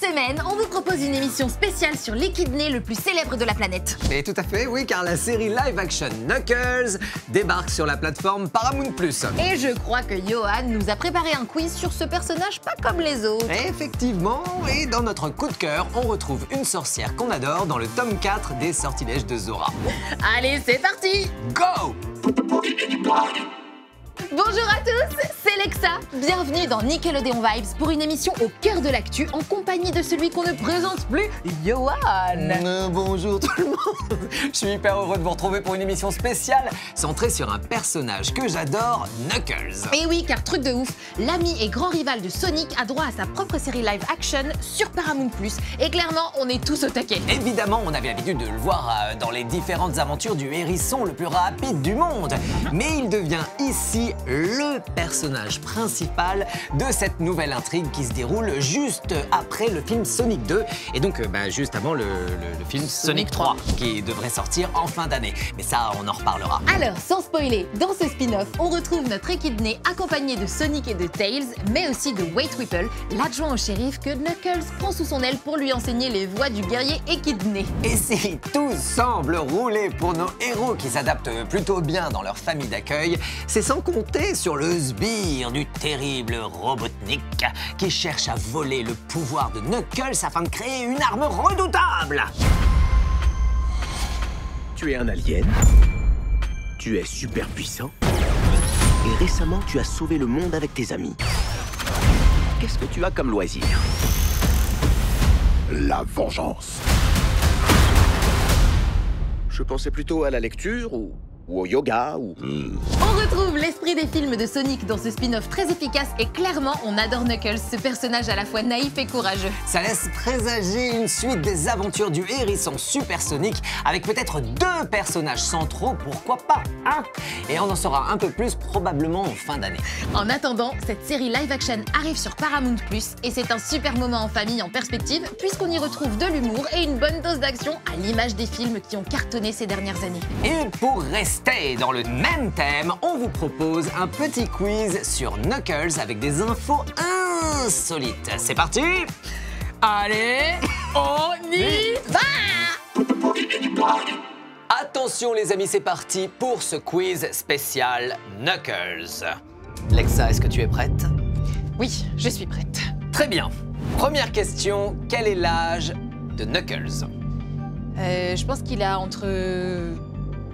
semaine, on vous propose une émission spéciale sur l'équidné le plus célèbre de la planète. Et tout à fait, oui, car la série live-action Knuckles débarque sur la plateforme Paramount+. Et je crois que Johan nous a préparé un quiz sur ce personnage pas comme les autres. Effectivement, et dans notre coup de cœur, on retrouve une sorcière qu'on adore dans le tome 4 des Sortilèges de Zora. Allez, c'est parti! Go! Bonjour à tous, c'est Lexa. Bienvenue dans Nickelodeon Vibes pour une émission au cœur de l'actu en compagnie de celui qu'on ne présente plus, Johan. Bonjour tout le monde. Je suis hyper heureux de vous retrouver pour une émission spéciale centrée sur un personnage que j'adore, Knuckles. Et oui, car truc de ouf, l'ami et grand rival de Sonic a droit à sa propre série live action sur Paramount+. Et clairement, on est tous au taquet. Évidemment, on avait l'habitude de le voir dans les différentes aventures du hérisson le plus rapide du monde. Mais il devient ici le personnage principal de cette nouvelle intrigue qui se déroule juste après le film Sonic 2 et donc juste avant le film Sonic 3 qui devrait sortir en fin d'année. Mais ça, on en reparlera. Alors, sans spoiler, dans ce spin-off, on retrouve notre équidné accompagné de Sonic et de Tails, mais aussi de Wade Whipple, l'adjoint au shérif que Knuckles prend sous son aile pour lui enseigner les voies du guerrier équidné. Et si tout semble rouler pour nos héros qui s'adaptent plutôt bien dans leur famille d'accueil, c'est sans compter sur le sbire du terrible Robotnik qui cherche à voler le pouvoir de Knuckles afin de créer une arme redoutable. Tu es un alien, tu es super puissant, et récemment tu as sauvé le monde avec tes amis. Qu'est-ce que tu as comme loisir? La vengeance. Je pensais plutôt à la lecture ou au yoga ou... On retrouve l'esprit des films de Sonic dans ce spin-off très efficace et clairement on adore Knuckles, ce personnage à la fois naïf et courageux. Ça laisse présager une suite des aventures du hérisson supersonique avec peut-être 2 personnages centraux, pourquoi pas, hein? Et on en saura un peu plus probablement en fin d'année. En attendant, cette série live-action arrive sur Paramount+, et c'est un super moment en famille en perspective puisqu'on y retrouve de l'humour et une bonne dose d'action à l'image des films qui ont cartonné ces dernières années. Et pour rester dans le même thème, on vous propose un petit quiz sur Knuckles avec des infos insolites. C'est parti! Allez, on y va! Attention les amis, c'est parti pour ce quiz spécial Knuckles. Lexa, est-ce que tu es prête? Oui, je suis prête. Très bien. Première question, quel est l'âge de Knuckles? Je pense qu'il a entre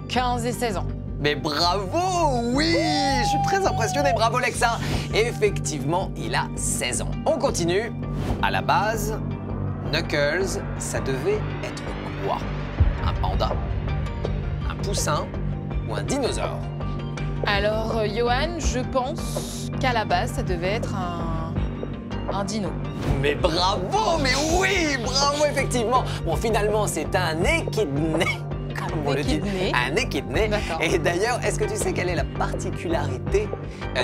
15 et 16 ans. Mais bravo, oui, je suis très impressionné, bravo Lexa. Effectivement, il a 16 ans. On continue. À la base, Knuckles, ça devait être quoi? Un panda, un poussin ou un dinosaure? Alors, Johan, je pense qu'à la base, ça devait être un dino. Mais bravo, mais oui, bravo, effectivement. Bon, finalement, c'est un équidné. Comme on le dit, un équidné. Et d'ailleurs, est-ce que tu sais quelle est la particularité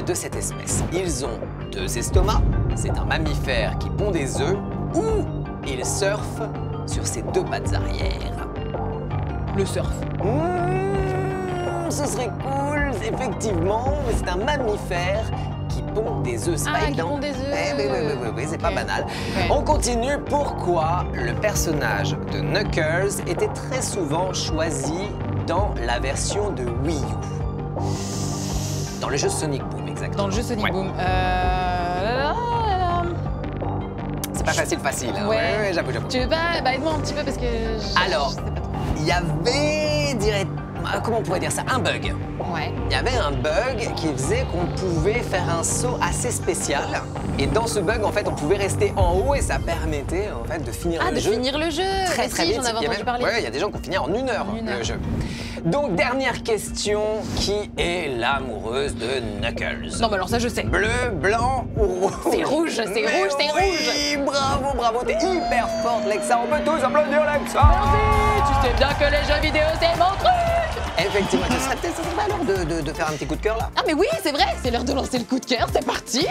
de cette espèce? Ils ont 2 estomacs, c'est un mammifère qui pond des œufs, ou ils surfent sur ses 2 pattes arrière. Le surf. Ce serait cool, effectivement, mais c'est un mammifère qui pond des œufs. Ah, qui pond des œufs. Oui, c'est pas banal. On continue. Pourquoi le personnage de Knuckles était très souvent choisi dans la version de Wii U? Dans le jeu Sonic Boom, exactement. Dans le jeu Sonic Boom. C'est pas facile, hein. Ouais, j'avoue. Tu veux pas aide-moi un petit peu parce que Alors, il y avait, comment on pourrait dire ça? Un bug. Ouais. Il y avait un bug qui faisait qu'on pouvait faire un saut assez spécial. Et dans ce bug, en fait, on pouvait rester en haut et ça permettait, en fait, de finir le jeu. Ah, de finir le jeu. Très vite. J'en avais entendu parler. Ouais, il y a des gens qui ont fini en 1 heure, le jeu. Donc, dernière question. Qui est l'amoureuse de Knuckles? Non, mais alors ça, je sais. Bleu, blanc ou rouge? C'est rouge, c'est rouge, c'est rouge. Oui, bravo, t'es hyper forte, Lexa. On peut tous applaudir Lexa. Merci. Tu sais bien que les jeux vidéo, c'est mon truc. Effectivement, ce serait pas l'heure de faire un petit coup de cœur là? Ah mais oui, c'est vrai, c'est l'heure de lancer le coup de cœur, c'est parti.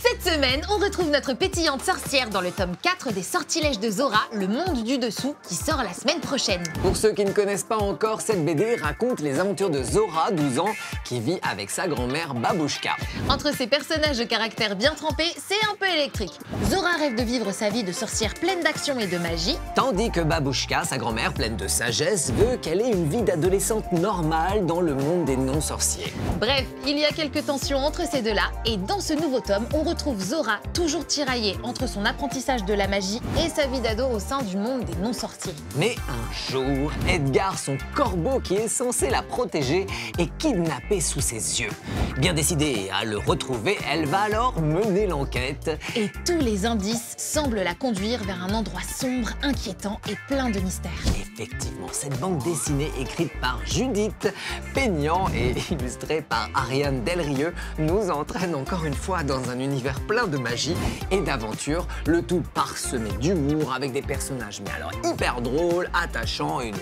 Cette semaine, on retrouve notre pétillante sorcière dans le tome 4 des Sortilèges de Zora, le monde du dessous, qui sort la semaine prochaine. Pour ceux qui ne connaissent pas encore, cette BD raconte les aventures de Zora, 12 ans, qui vit avec sa grand-mère Babouchka. Entre ces personnages de caractère bien trempés, c'est un peu électrique. Zora rêve de vivre sa vie de sorcière pleine d'action et de magie, tandis que Babouchka, sa grand-mère pleine de sagesse, veut qu'elle ait une vie d'adolescente normale dans le monde des non-sorciers. Bref, il y a quelques tensions entre ces deux-là, et dans ce nouveau tome, on retrouve Zora toujours tiraillée entre son apprentissage de la magie et sa vie d'ado au sein du monde des non-sorciers. Mais un jour, Edgar, son corbeau qui est censé la protéger, est kidnappé sous ses yeux. Bien décidée à le retrouver, elle va alors mener l'enquête. Et tous les indices semblent la conduire vers un endroit sombre, inquiétant et plein de mystères. Effectivement, cette bande dessinée écrite par Judith Peignant et illustrée par Ariane Delrieux nous entraîne encore une fois dans un univers plein de magie et d'aventure, le tout parsemé d'humour avec des personnages mais alors hyper drôles, attachants et nous,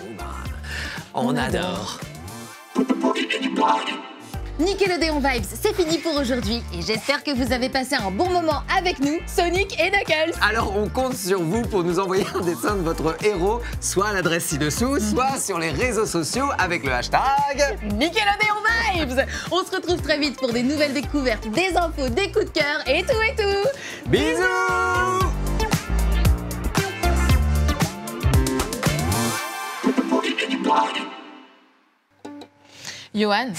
on adore. Nickelodeon Vibes, c'est fini pour aujourd'hui et j'espère que vous avez passé un bon moment avec nous, Sonic et Knuckles. Alors on compte sur vous pour nous envoyer un dessin de votre héros, soit à l'adresse ci-dessous, soit sur les réseaux sociaux avec le hashtag Nickelodeon Vibes. On se retrouve très vite pour des nouvelles découvertes, des infos, des coups de cœur et tout et tout. Bisous. Johan,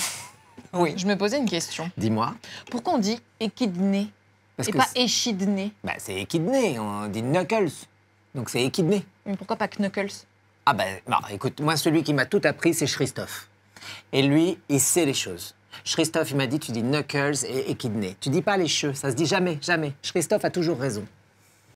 oui. Je me posais une question. Dis-moi. Pourquoi on dit échidné et pas échidné? Bah c'est échidné, on dit Knuckles. Donc c'est échidné. Mais pourquoi pas Knuckles? Ah bah écoute, moi celui qui m'a tout appris c'est Christophe. Et lui, il sait les choses. Christophe, il m'a dit tu dis Knuckles et échidné. Tu dis pas les cheveux, ça se dit jamais, jamais. Christophe a toujours raison.